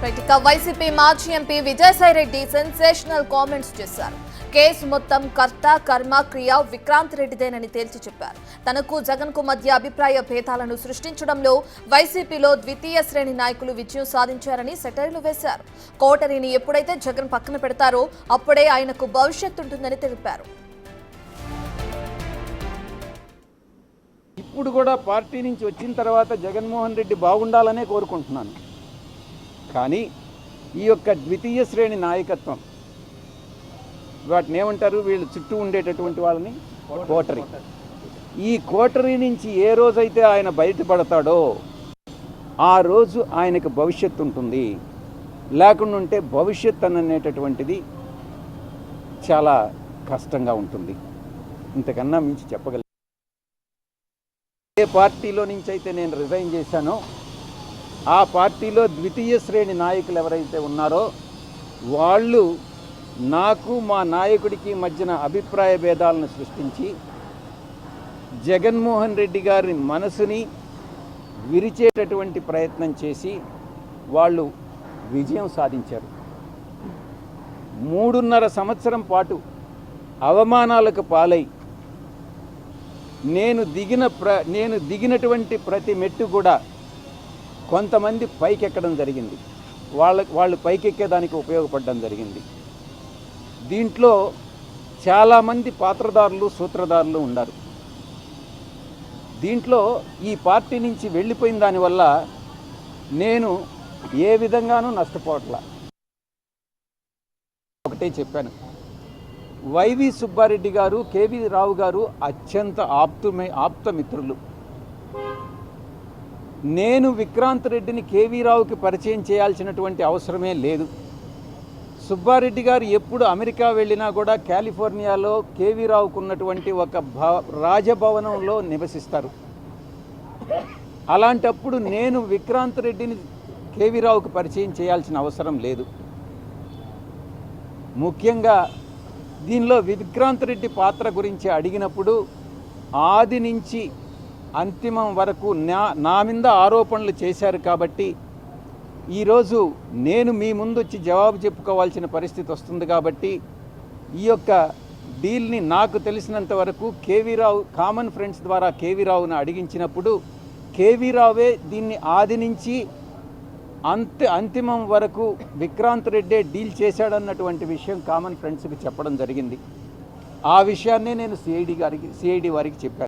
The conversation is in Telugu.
ఇక వైసీపీ మాజీ ఎంపీ విజయసాయిరెడ్డి సెన్సేషనల్ కామెంట్స్ చేశారు. కేసు మొత్తం కర్త కర్మ క్రియ విక్రాంత్ రెడ్డిదేనని తేల్చి చెప్పారు. తనకు జగన్ కు మధ్య అభిప్రాయ భేదాలను సృష్టించడంలో వైసీపీలో ద్వితీయ శ్రేణి నాయకులు విజయం సాధించారని సెటైర్లు వేశారు. కోటరీని ఎప్పుడైతే జగన్ పక్కన పెడతారో అప్పుడే ఆయనకు భవిష్యత్తు ఉంటుందని తెలిపారు. ఇప్పుడు కూడా పార్టీ నుంచి వచ్చిన తర్వాత జగన్మోహన్ రెడ్డి బాగుండాలనే కోరుకుంటున్నాను. కానీ ఈ యొక్క ద్వితీయ శ్రేణి నాయకత్వం వాటిని ఏమంటారు, వీళ్ళు చుట్టూ ఉండేటటువంటి వాళ్ళని కోటరీ. ఈ కోటరీ నుంచి ఏ రోజైతే ఆయన బయటపడతాడో ఆ రోజు ఆయనకు భవిష్యత్తు ఉంటుంది. లేకుండా ఉంటే భవిష్యత్తు అనేటటువంటిది చాలా కష్టంగా ఉంటుంది. ఇంతకన్నా మించి చెప్పగలను. ఏ పార్టీలో నుంచి అయితే నేను రిజైన్ చేశానో ఆ పార్టీలో ద్వితీయ శ్రేణి నాయకులు ఎవరైతే ఉన్నారో వాళ్ళు నాకు మా నాయకుడికి మధ్యన అభిప్రాయ భేదాలను సృష్టించి జగన్మోహన్ రెడ్డి గారి మనసుని విరిచేటటువంటి ప్రయత్నం చేసి వాళ్ళు విజయం సాధించారు. 3.5 సంవత్సరం పాటు అవమానాలకు పాలై నేను దిగినటువంటి ప్రతి మెట్టు కూడా కొంతమంది పైకెక్కడం జరిగింది. వాళ్ళు పైకెక్కేదానికి ఉపయోగపడడం జరిగింది. దీంట్లో చాలామంది పాత్రదారులు సూత్రధారులు ఉన్నారు. దీంట్లో ఈ పార్టీ నుంచి వెళ్ళిపోయిన దానివల్ల నేను ఏ విధంగానూ నష్టపోవట్లా. ఒకటే చెప్పాను, వైవి సుబ్బారెడ్డి గారు, కేవీ రావు గారు అత్యంత ఆప్తమిత్రులు. నేను విక్రాంత్ రెడ్డిని కేవీ రావుకి పరిచయం చేయాల్సినటువంటి అవసరమే లేదు. సుబ్బారెడ్డి గారు ఎప్పుడు అమెరికా వెళ్ళినా కూడా కాలిఫోర్నియాలో కేవీ రావుకు ఉన్నటువంటి ఒక రాజభవనంలో నివసిస్తారు. అలాంటప్పుడు నేను విక్రాంత్ రెడ్డిని కేవీ రావుకి పరిచయం చేయాల్సిన అవసరం లేదు. ముఖ్యంగా దీనిలో విక్రాంత్ రెడ్డి పాత్ర గురించి అడిగినప్పుడు ఆది నుంచి అంతిమం వరకు నా మీద ఆరోపణలు చేశారు. కాబట్టి ఈరోజు నేను మీ ముందు వచ్చి జవాబు చెప్పుకోవాల్సిన పరిస్థితి వస్తుంది. కాబట్టి ఈ యొక్క డీల్ని నాకు తెలిసినంత వరకు కేవీ రావు కామన్ ఫ్రెండ్స్ ద్వారా కేవీ రావును అడిగించినప్పుడు కేవీ రావే దీన్ని ఆది నుంచి అంతిమం వరకు విక్రాంత్ రెడ్డే డీల్ చేశాడన్నటువంటి విషయం కామన్ ఫ్రెండ్స్కి చెప్పడం జరిగింది. ఆ విషయాన్నే నేను సిఐడి వారికి చెప్పాను.